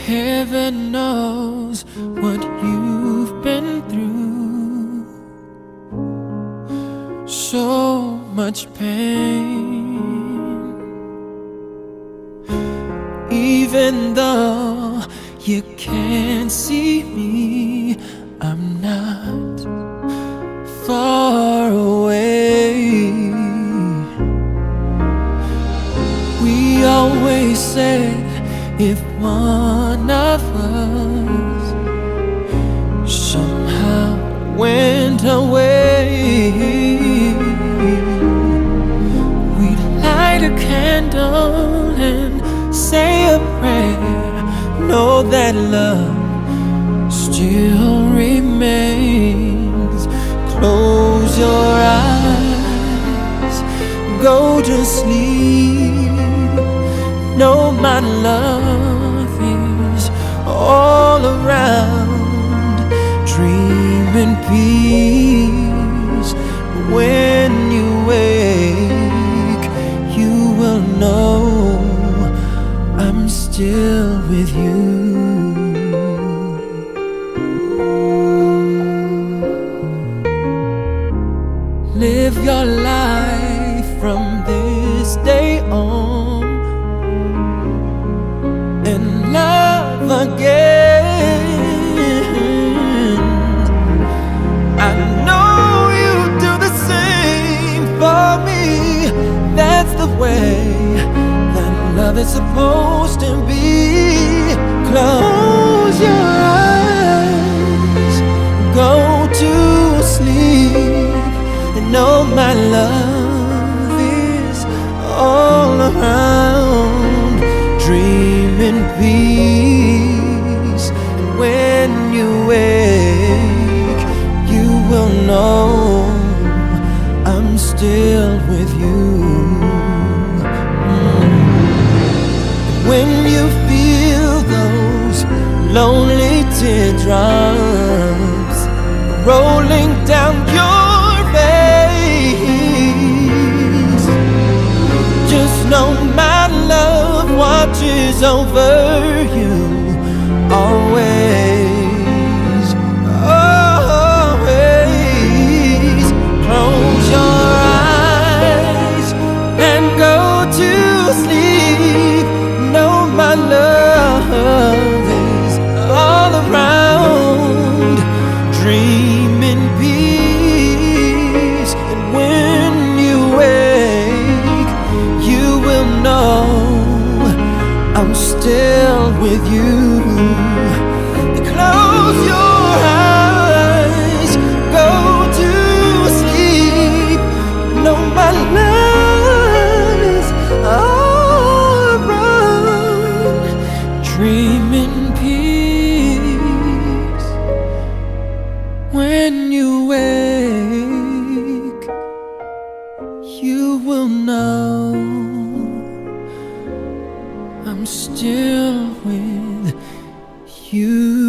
Heaven knows what you've been through. So much pain. Even though you can't see me, I'm not far away. We always said if one of us somehow went away, we'd light a candle and say a prayer, know that love still remains. Close your eyes, go to sleep. Know my love is all around. Dream in peace. When you wake, you will know I'm still with you. Live your life from this day on and love again. I know you do the same for me. That's the way that love is supposed to be. Close your eyes, go to sleep, and know my love is all around. Dream in peace, and when you wake, you will know I'm still with you. When you feel those lonely teardrops rolling down your face, just know my love watches over you always, always. Close your eyes and go to sleep. Know my love is all around. Dream in peace, and when you wake, you will know I'm still with you. Close your eyes, go to sleep. Know my love is all around. Dream in peace. When you wake, you will know I'm still with you.